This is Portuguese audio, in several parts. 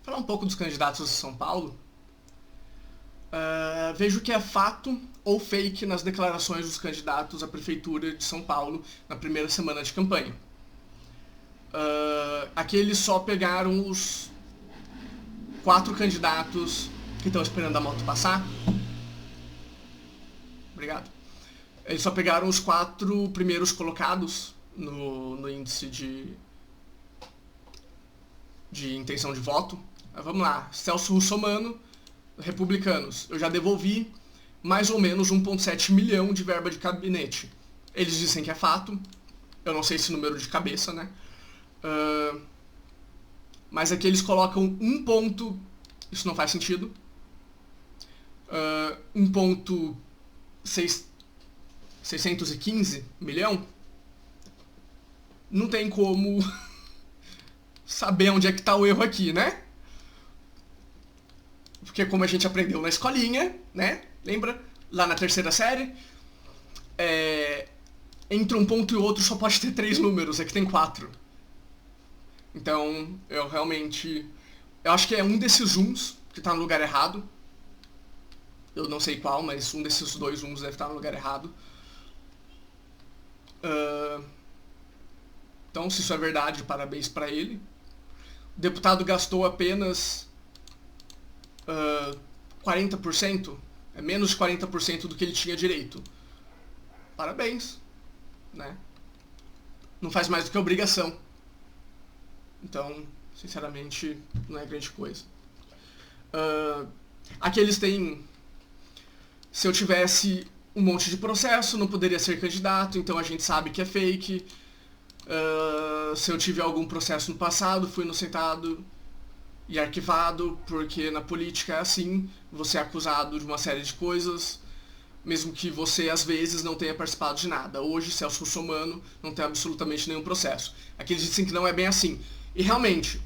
Falar um pouco dos candidatos de São Paulo. Vejo que é fato ou fake nas declarações dos candidatos à Prefeitura de São Paulo na primeira semana de campanha. Aqui eles só pegaram os 4 candidatos que estão esperando a moto passar. Obrigado. Eles só pegaram os 4 primeiros colocados no índice de intenção de voto. Vamos lá, Celso Russomano, republicanos. Eu já devolvi mais ou menos 1,7 milhão de verba de gabinete. Eles dizem que é fato. Eu não sei esse número de cabeça, né? Mas aqui eles colocam isso não faz sentido. 1,615 milhão. Não tem como saber onde é que tá o erro aqui, né? Porque como a gente aprendeu na escolinha, né? Lembra? Lá na 3ª série, entre um ponto e outro só pode ter 3 números, aqui tem 4. Então, eu acho que é um desses uns que tá no lugar errado. Eu não sei qual, mas um desses 2 uns deve estar no lugar errado. Então, se isso é verdade, parabéns pra ele. O deputado gastou apenas 40%, menos de 40% do que ele tinha direito. Parabéns, né? Não faz mais do que obrigação. Então, sinceramente, não é grande coisa. Aqui eles têm... Se eu tivesse um monte de processo, não poderia ser candidato, então a gente sabe que é fake. Se eu tive algum processo no passado, fui inocentado e arquivado, porque na política é assim, você é acusado de uma série de coisas, mesmo que você às vezes não tenha participado de nada. Hoje, Celso Russomano não tem absolutamente nenhum processo. Aqui eles dizem que não é bem assim. E realmente,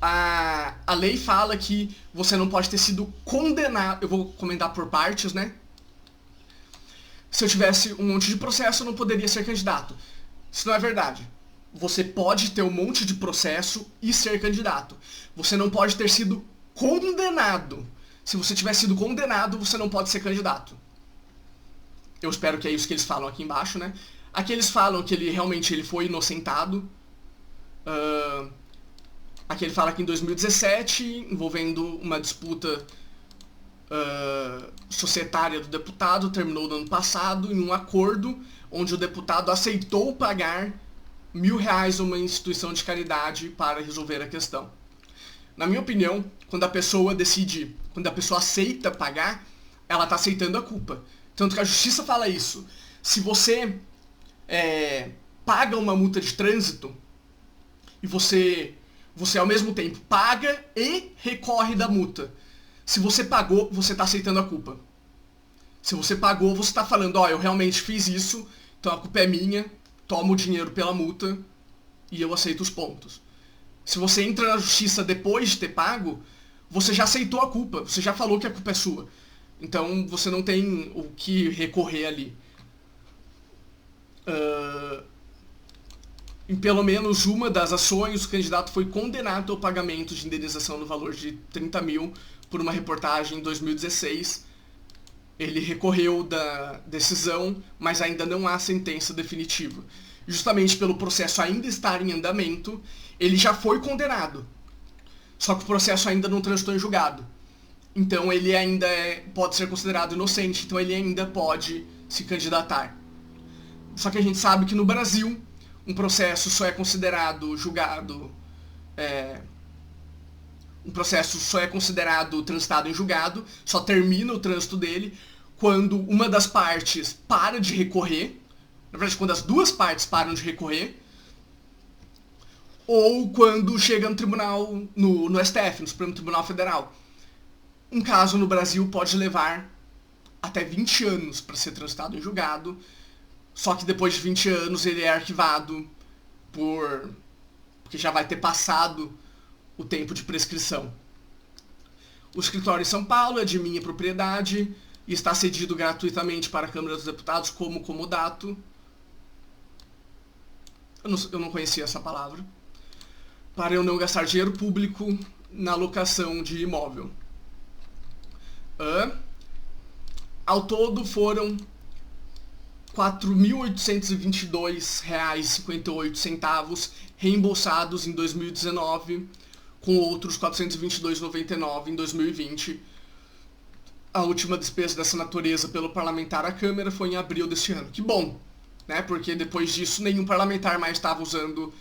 a lei fala que você não pode ter sido condenado. Eu vou comentar por partes, né? Se eu tivesse um monte de processo, eu não poderia ser candidato. Isso não é verdade. Você pode ter um monte de processo e ser candidato. Você não pode ter sido condenado. Se você tiver sido condenado, você não pode ser candidato. Eu espero que é isso que eles falam aqui embaixo, né? Aqui eles falam que ele realmente foi inocentado. Aqui ele fala que em 2017, envolvendo uma disputa societária do deputado, terminou no ano passado em um acordo onde o deputado aceitou pagar R$1.000 a uma instituição de caridade para resolver a questão. Na minha opinião, quando a pessoa aceita pagar, ela está aceitando a culpa. Tanto que a justiça fala isso. Se você paga uma multa de trânsito e você ao mesmo tempo paga e recorre da multa, se você pagou, você está aceitando a culpa. Se você pagou, você está falando, eu realmente fiz isso, então a culpa é minha, tomo o dinheiro pela multa e eu aceito os pontos. Se você entra na justiça depois de ter pago, você já aceitou a culpa, você já falou que a culpa é sua. Então você não tem o que recorrer ali. Em pelo menos uma das ações, o candidato foi condenado ao pagamento de indenização no valor de 30 mil por uma reportagem em 2016. Ele recorreu da decisão, mas ainda não há sentença definitiva. Justamente pelo processo ainda estar em andamento, ele já foi condenado. Só que o processo ainda não transitou em julgado. Então ele ainda pode ser considerado inocente, então ele ainda pode se candidatar. Só que a gente sabe que no Brasil, um processo só é considerado julgado... Um processo só é considerado transitado em julgado, só termina o trânsito dele quando uma das partes para de recorrer, na verdade, quando as 2 partes param de recorrer, ou quando chega no tribunal, no STF, no Supremo Tribunal Federal. Um caso no Brasil pode levar até 20 anos para ser transitado em julgado, só que depois de 20 anos ele é arquivado porque já vai ter passado o tempo de prescrição. O escritório em São Paulo é de minha propriedade e está cedido gratuitamente para a Câmara dos Deputados como comodato. Eu não conhecia essa palavra. para eu não gastar dinheiro público na locação de imóvel. Ao todo foram R$ 4.822,58 reembolsados em 2019, com outros R$ 422,99 em 2020. A última despesa dessa natureza pelo parlamentar à Câmara foi em abril deste ano. Que bom, né? Porque depois disso nenhum parlamentar mais estava usando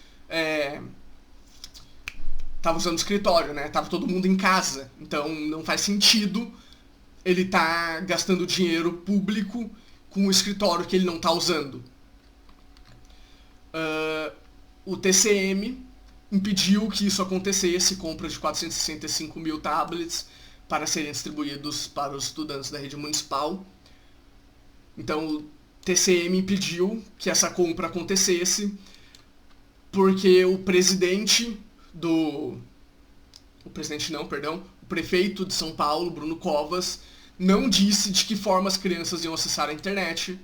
escritório, né? Tava todo mundo em casa. Então não faz sentido ele tá gastando dinheiro público com o escritório que ele não tá usando. O TCM impediu que isso acontecesse, compra de 465 mil tablets para serem distribuídos para os estudantes da rede municipal. Então o TCM impediu que essa compra acontecesse porque o prefeito de São Paulo, Bruno Covas, não disse de que forma as crianças iam acessar a internet.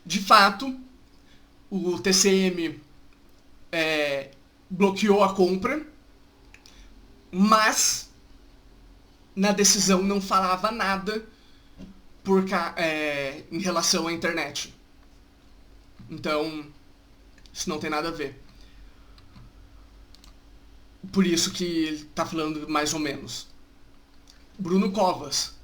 De fato, o TCM bloqueou a compra, mas na decisão não falava nada em relação à internet. Então, isso não tem nada a ver. Por isso que ele está falando mais ou menos. Bruno Covas.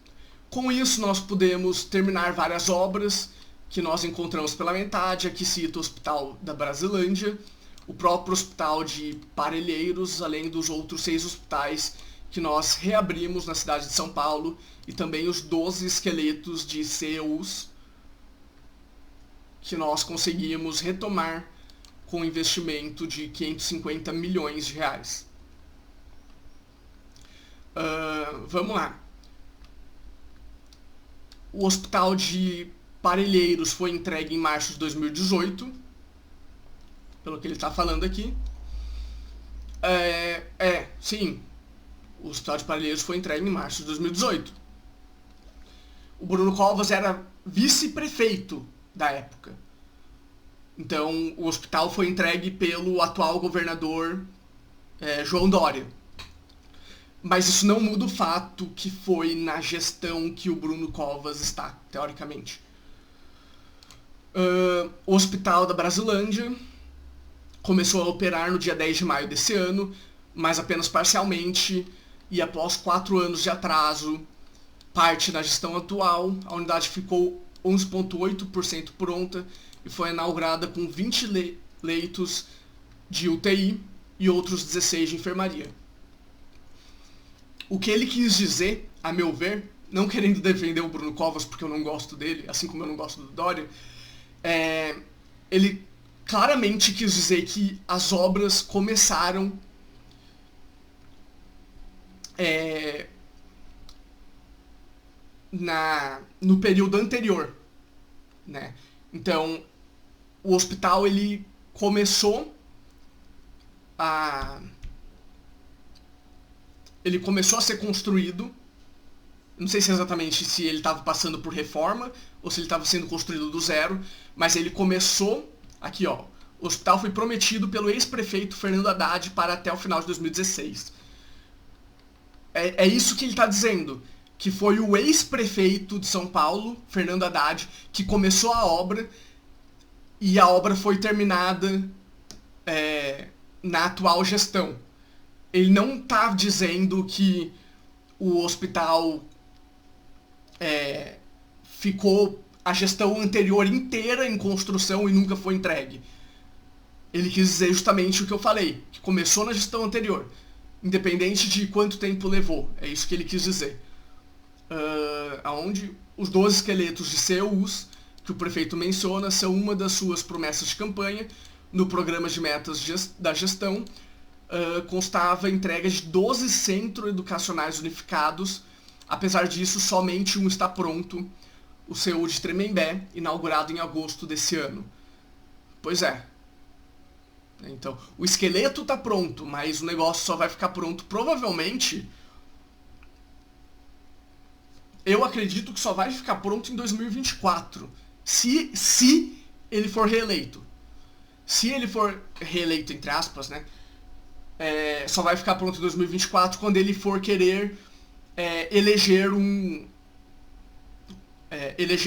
Com isso nós podemos terminar várias obras que nós encontramos pela metade. Aqui cita o Hospital da Brasilândia, o próprio Hospital de Parelheiros, além dos outros 6 hospitais que nós reabrimos na cidade de São Paulo, e também os 12 esqueletos de CEUs que nós conseguimos retomar com um investimento de 550 milhões de reais. Vamos lá. O Hospital de Parelheiros foi entregue em março de 2018, pelo que ele está falando aqui. Sim. O Hospital de Parelheiros foi entregue em março de 2018. O Bruno Covas era vice-prefeito da época. Então, o hospital foi entregue pelo atual governador João Dória. Mas isso não muda o fato que foi na gestão que o Bruno Covas está, teoricamente. O Hospital da Brasilândia começou a operar no dia 10 de maio desse ano, mas apenas parcialmente, e após 4 anos de atraso, parte da gestão atual, a unidade ficou 11,8% pronta e foi inaugurada com 20 leitos de UTI e outros 16 de enfermaria. O que ele quis dizer, a meu ver, não querendo defender o Bruno Covas porque eu não gosto dele, assim como eu não gosto do Dória, ele claramente quis dizer que as obras começaram no período anterior, né? Então, o hospital ele começou a ser construído. Não sei se exatamente se ele estava passando por reforma ou se ele estava sendo construído do zero, mas ele começou aqui, ó. O hospital foi prometido pelo ex-prefeito Fernando Haddad para até o final de 2016. É isso que ele está dizendo, que foi o ex-prefeito de São Paulo, Fernando Haddad, que começou a obra e a obra foi terminada na atual gestão. Ele não está dizendo que o hospital ficou a gestão anterior inteira em construção e nunca foi entregue. Ele quis dizer justamente o que eu falei, que começou na gestão anterior, independente de quanto tempo levou. É isso que ele quis dizer. Aonde os 12 esqueletos de CEUs que o prefeito menciona são uma das suas promessas de campanha. No programa de metas da gestão constava a entrega de 12 centros educacionais unificados. Apesar disso, somente um está pronto, o CEU de Tremembé, inaugurado em agosto desse ano. Pois é. Então, o esqueleto está pronto, mas o negócio só vai ficar pronto provavelmente... Eu acredito que só vai ficar pronto em 2024, se ele for reeleito. Se ele for reeleito, entre aspas, né? só vai ficar pronto em 2024 quando ele for querer eleger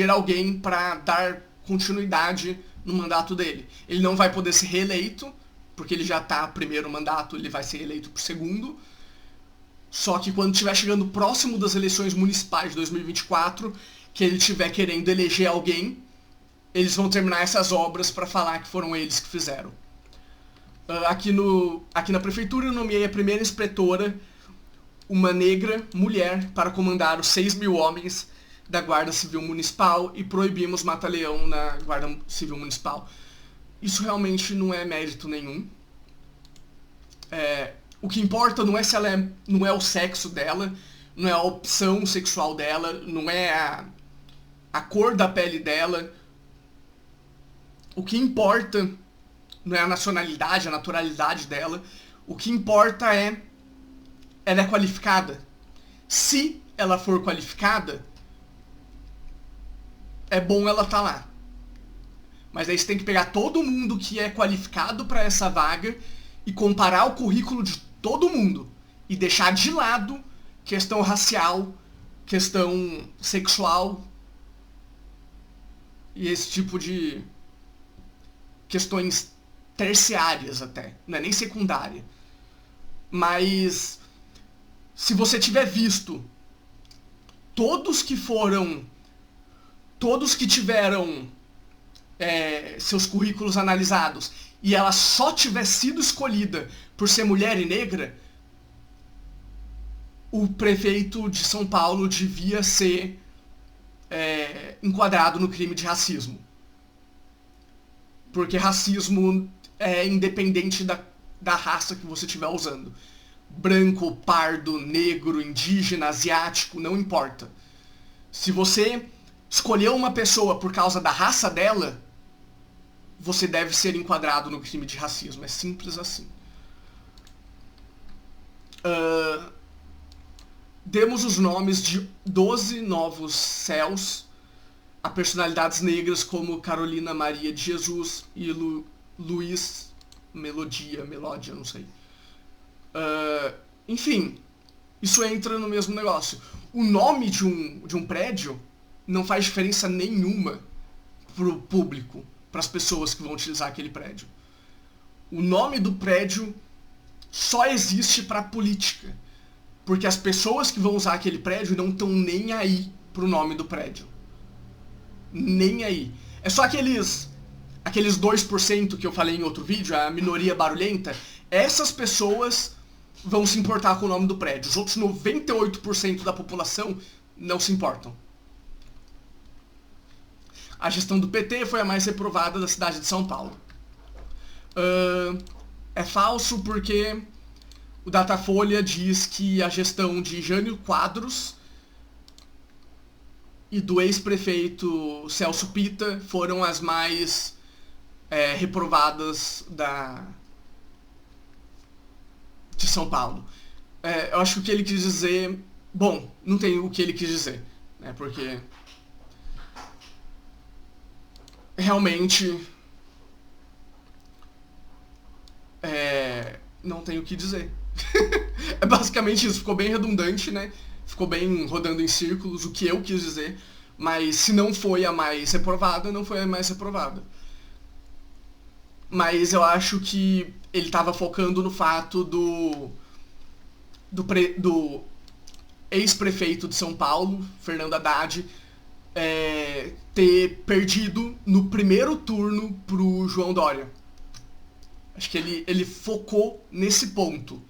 alguém para dar continuidade no mandato dele. Ele não vai poder ser reeleito, porque ele já está primeiro mandato, ele vai ser eleito por segundo. Só que quando estiver chegando próximo das eleições municipais de 2024, que ele estiver querendo eleger alguém, eles vão terminar essas obras para falar que foram eles que fizeram. Aqui na prefeitura eu nomeei a primeira inspetora, uma negra mulher, para comandar os 6.000 homens da Guarda Civil Municipal e proibimos mata-leão na Guarda Civil Municipal. Isso realmente não é mérito nenhum. O que importa não é se ela não é o sexo dela, não é a opção sexual dela, não é a cor da pele dela. O que importa não é a nacionalidade, a naturalidade dela. O que importa é ela é qualificada. Se ela for qualificada, é bom ela estar lá. Mas aí você tem que pegar todo mundo que é qualificado para essa vaga e comparar o currículo de todo mundo e deixar de lado questão racial, questão sexual e esse tipo de questões terciárias até, não é nem secundária. Mas se você tiver visto todos que tiveram seus currículos analisados e ela só tiver sido escolhida por ser mulher e negra, o prefeito de São Paulo devia ser enquadrado no crime de racismo. Porque racismo é independente da raça que você estiver usando. Branco, pardo, negro, indígena, asiático, não importa. Se você escolheu uma pessoa por causa da raça dela, você deve ser enquadrado no crime de racismo. É simples assim. Demos os nomes de 12 novos céus a personalidades negras como Carolina Maria de Jesus e Luiz Melódia, não sei. Enfim, isso entra no mesmo negócio. O nome de um prédio não faz diferença nenhuma pro público, para as pessoas que vão utilizar aquele prédio. O nome do prédio só existe para política, porque as pessoas que vão usar aquele prédio não estão nem aí pro nome do prédio. Nem aí. É só aqueles 2% que eu falei em outro vídeo, a minoria barulhenta. Essas pessoas vão se importar com o nome do prédio. Os outros 98% da população não se importam. A gestão do PT foi a mais reprovada da cidade de São Paulo. É falso porque o Datafolha diz que a gestão de Jânio Quadros e do ex-prefeito Celso Pitta foram as mais reprovadas de São Paulo. Eu acho que o que ele quis dizer... Bom, não tem o que ele quis dizer, né? Porque realmente não tem o que dizer. É basicamente isso, ficou bem redundante, né? Ficou bem rodando em círculos o que eu quis dizer, mas se não foi a mais reprovada, não foi a mais reprovada. Mas eu acho que ele estava focando no fato do ex-prefeito de São Paulo, Fernando Haddad, ter perdido no primeiro turno pro João Dória. Acho que ele focou nesse ponto,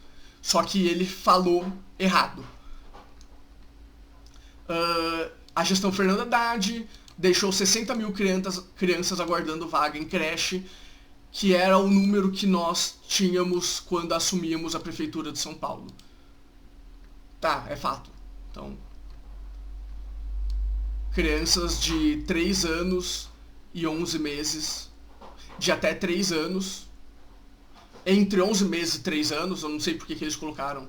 só que ele falou errado. A gestão Fernando Haddad deixou 60 mil crianças aguardando vaga em creche, que era o número que nós tínhamos quando assumíamos a prefeitura de São Paulo. Tá, é fato. Então, crianças de 3 anos e 11 meses, de até 3 anos, entre 11 meses e 3 anos, eu não sei porque que eles colocaram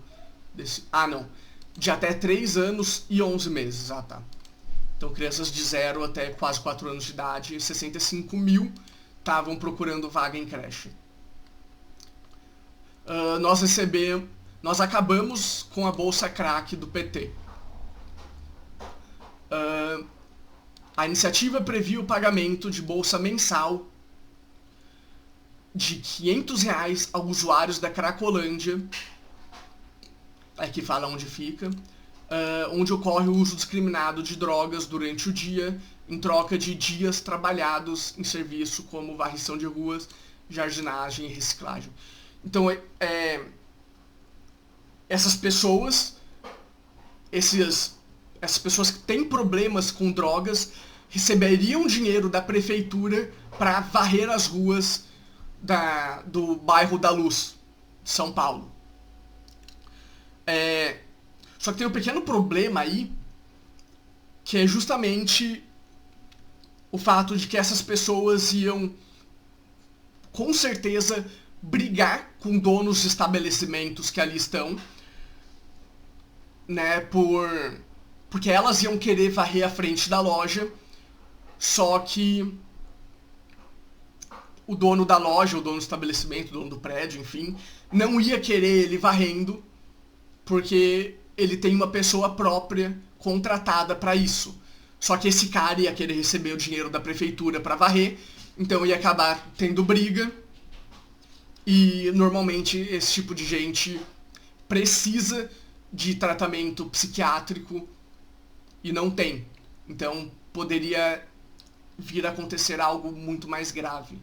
de até 3 anos e 11 meses, tá. Então, crianças de 0 até quase 4 anos de idade, 65 mil estavam procurando vaga em creche. nós acabamos com a bolsa crack do PT. A iniciativa previa o pagamento de bolsa mensal de R$500 a usuários da Cracolândia, aqui fala onde fica, onde ocorre o uso discriminado de drogas durante o dia, em troca de dias trabalhados em serviço como varrição de ruas, jardinagem e reciclagem. Então, essas pessoas que têm problemas com drogas receberiam dinheiro da prefeitura para varrer as ruas do bairro da Luz, de São Paulo. Só que tem um pequeno problema aí, que é justamente o fato de que essas pessoas iam, com certeza, brigar com donos de estabelecimentos que ali estão, né, porque elas iam querer varrer a frente da loja, só que o dono da loja, o dono do estabelecimento, o dono do prédio, enfim, não ia querer ele varrendo, porque ele tem uma pessoa própria contratada para isso. Só que esse cara ia querer receber o dinheiro da prefeitura para varrer, então ia acabar tendo briga. E normalmente esse tipo de gente precisa de tratamento psiquiátrico e não tem. Então poderia vir a acontecer algo muito mais grave,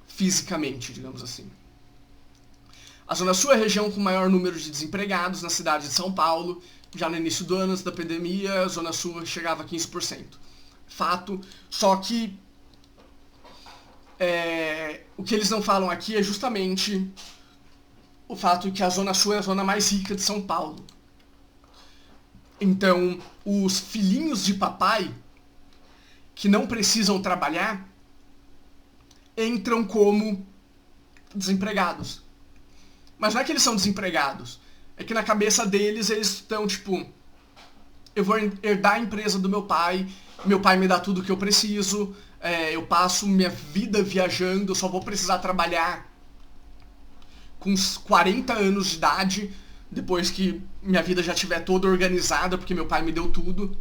fisicamente, digamos assim. A Zona Sul é a região com maior número de desempregados na cidade de São Paulo. Já no início do ano, antes da pandemia, a Zona Sul chegava a 15%. Fato. Só que o que eles não falam aqui é justamente o fato de que a Zona Sul é a zona mais rica de São Paulo. Então, os filhinhos de papai, que não precisam trabalhar, entram como desempregados. Mas não é que eles são desempregados, é que na cabeça deles eles estão tipo, eu vou herdar a empresa do meu pai me dá tudo o que eu preciso, eu passo minha vida viajando, eu só vou precisar trabalhar com uns 40 anos de idade, depois que minha vida já estiver toda organizada, porque meu pai me deu tudo.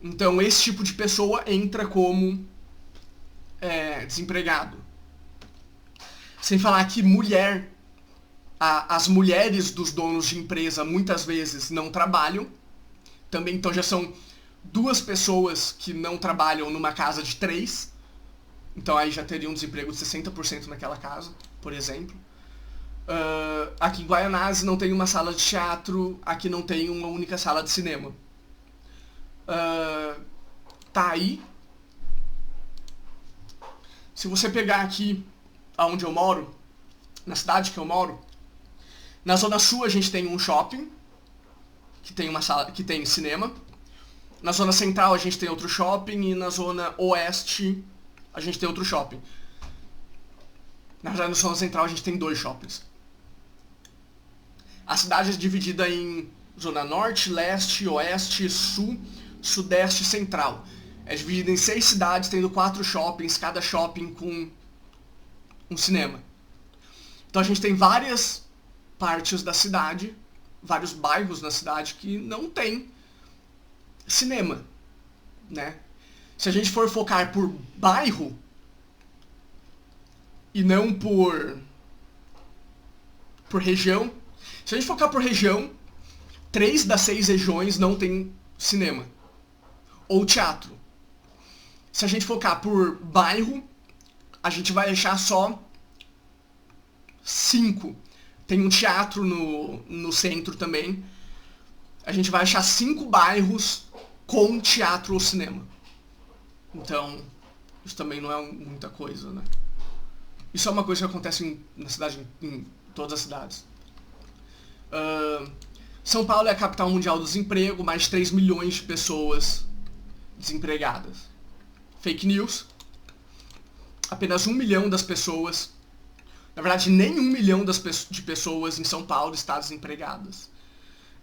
Então esse tipo de pessoa entra como desempregado. Sem falar que as mulheres dos donos de empresa muitas vezes não trabalham. Também, então já são 2 pessoas que não trabalham numa casa de 3. Então aí já teria um desemprego de 60% naquela casa, por exemplo. Aqui em Guaianazes não tem uma sala de teatro, aqui não tem uma única sala de cinema. Tá aí. Se você pegar aqui aonde eu moro, na cidade que eu moro, na Zona Sul a gente tem um shopping, que tem uma sala, que tem cinema. Na Zona Central a gente tem outro shopping e na Zona Oeste a gente tem outro shopping. Na verdade, na Zona Central a gente tem 2 shoppings. A cidade é dividida em Zona Norte, Leste, Oeste, Sul, Sudeste e Central. É dividida em 6 cidades, tendo 4 shoppings, cada shopping com um cinema. Então a gente tem várias partes da cidade, vários bairros na cidade que não tem cinema, né? Se a gente for focar por bairro e não por região, se a gente focar por região, 3 das 6 regiões não tem cinema ou teatro. Se a gente focar por bairro, a gente vai achar só 5. Tem um teatro no centro também. A gente vai achar 5 bairros com teatro ou cinema. Então, isso também não é muita coisa, né? Isso é uma coisa que acontece na cidade, em todas as cidades. São Paulo é a capital mundial do desemprego, mais de 3 milhões de pessoas desempregadas. Fake news. Apenas 1 milhão das pessoas, na verdade nem 1 milhão de pessoas em São Paulo estão desempregadas.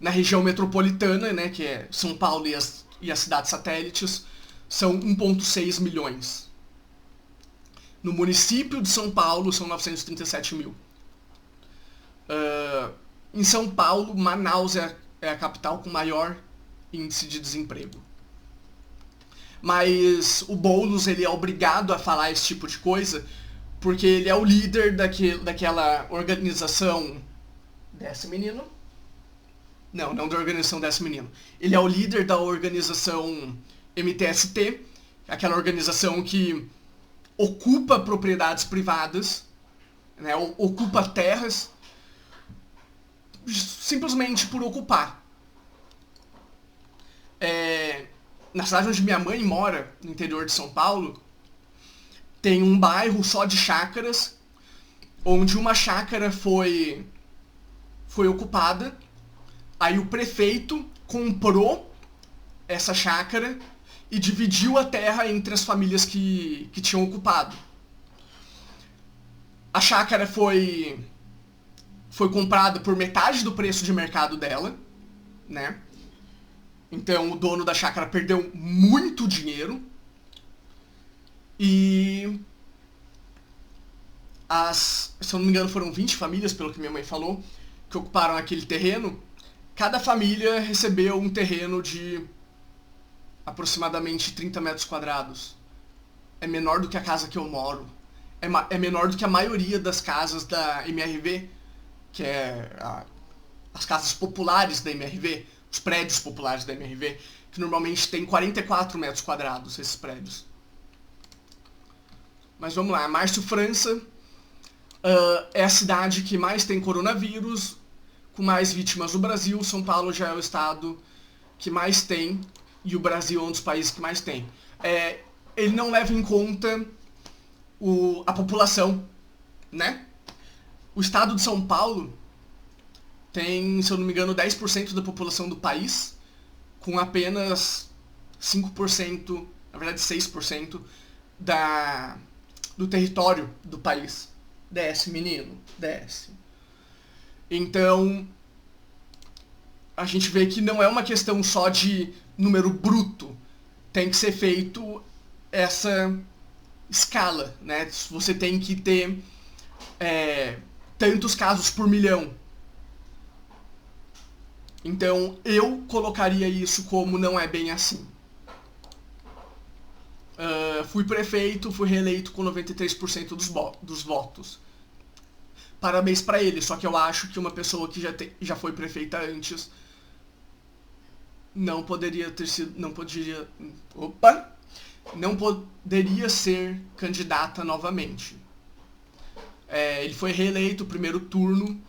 Na região metropolitana, né, que é São Paulo e as cidades satélites, são 1,6 milhões. No município de São Paulo são 937 mil. Em São Paulo, Manaus é a capital com maior índice de desemprego. Mas o Boulos, ele é obrigado a falar esse tipo de coisa porque ele é o líder daquela organização... Desce, menino. Não da organização Desce, menino. Ele é o líder da organização MTST, aquela organização que ocupa propriedades privadas, né, ocupa terras, simplesmente por ocupar. Na cidade onde minha mãe mora, no interior de São Paulo, tem um bairro só de chácaras, onde uma chácara foi ocupada, aí o prefeito comprou essa chácara e dividiu a terra entre as famílias que tinham ocupado. A chácara foi comprada por metade do preço de mercado dela, né? Então o dono da chácara perdeu muito dinheiro. E se eu não me engano, foram 20 famílias, pelo que minha mãe falou, que ocuparam aquele terreno. Cada família recebeu um terreno de aproximadamente 30 metros quadrados. É menor do que a casa que eu moro. É menor do que a maioria das casas da MRV, que é as casas populares da MRV, os prédios populares da MRV, que normalmente tem 44 metros quadrados, esses prédios. Mas vamos lá, Márcio França é a cidade que mais tem coronavírus, com mais vítimas do Brasil. São Paulo já é o estado que mais tem, e o Brasil é um dos países que mais tem. Ele não leva em conta a população, né? O estado de São Paulo tem, se eu não me engano, 10% da população do país, com apenas 5%, na verdade 6%, do território do país. Desce, menino, desce. Então, a gente vê que não é uma questão só de número bruto. Tem que ser feito essa escala, né? Você tem que ter tantos casos por milhão. Então, eu colocaria isso como não é bem assim. Fui prefeito, fui reeleito com 93% dos votos. Parabéns pra ele, só que eu acho que uma pessoa que já foi prefeita antes não poderia ser candidata novamente. Ele foi reeleito no primeiro turno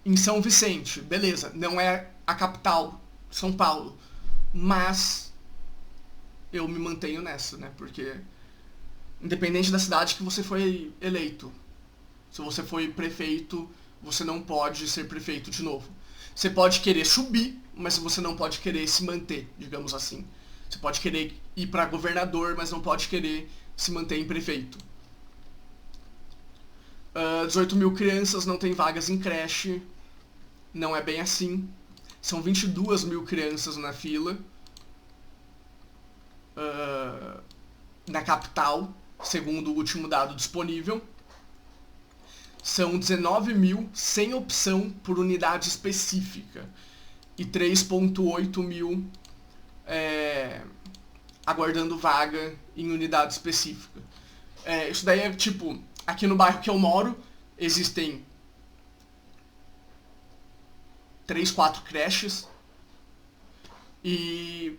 em São Vicente. Beleza, não é a capital, São Paulo, mas eu me mantenho nessa, né? Porque independente da cidade que você foi eleito, se você foi prefeito, você não pode ser prefeito de novo. Você pode querer subir, mas você não pode querer se manter, digamos assim. Você pode querer ir para governador, mas não pode querer se manter em prefeito. 18 mil crianças não têm vagas em creche. Não é bem assim. São 22 mil crianças na fila. Na capital, segundo o último dado disponível. São 19 mil sem opção por unidade específica. E 3,8 mil aguardando vaga em unidade específica. Isso daí é tipo, aqui no bairro que eu moro, existem 3, 4 creches. E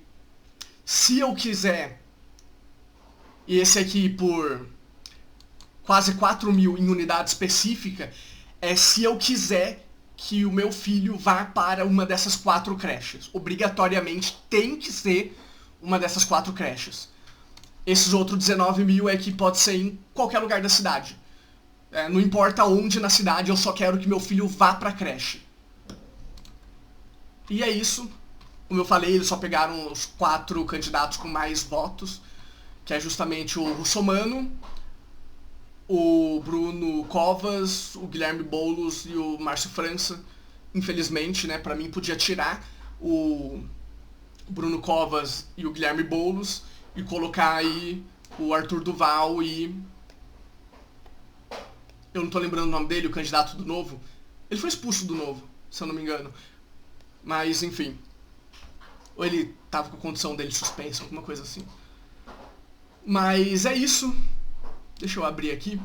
se eu quiser, e esse aqui por quase 4 mil em unidade específica, se eu quiser que o meu filho vá para uma dessas 4 creches. Obrigatoriamente tem que ser uma dessas 4 creches. Esses outros 19 mil que pode ser em qualquer lugar da cidade. Não importa onde na cidade, eu só quero que meu filho vá para a creche. E é isso. Como eu falei, eles só pegaram os 4 candidatos com mais votos, que é justamente o Russomano, o Bruno Covas, o Guilherme Boulos e o Márcio França. Infelizmente, né, pra mim podia tirar o Bruno Covas e o Guilherme Boulos e colocar aí o Arthur Duval e... eu não tô lembrando o nome dele, o candidato do Novo. Ele foi expulso do Novo, se eu não me engano. Mas, enfim. Ou ele tava com a condição dele suspensa, alguma coisa assim. Mas é isso. Deixa eu abrir aqui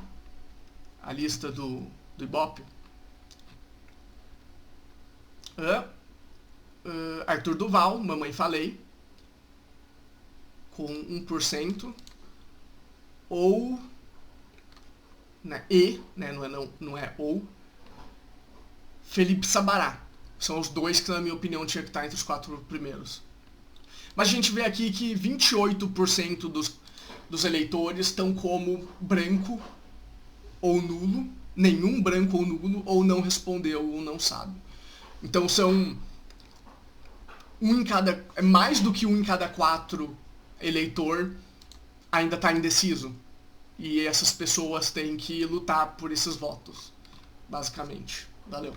a lista do Ibope. Arthur Duval, Mamãe Falei, com 1%. Ou, né, não é ou, Felipe Sabará. São os dois que, na minha opinião, tinha que estar entre os 4 primeiros. Mas a gente vê aqui que 28% dos eleitores estão como branco ou nulo, nenhum branco ou nulo, ou não respondeu ou não sabe. Então são mais do que 1 em cada 4 eleitor ainda está indeciso. E essas pessoas têm que lutar por esses votos, basicamente. Valeu.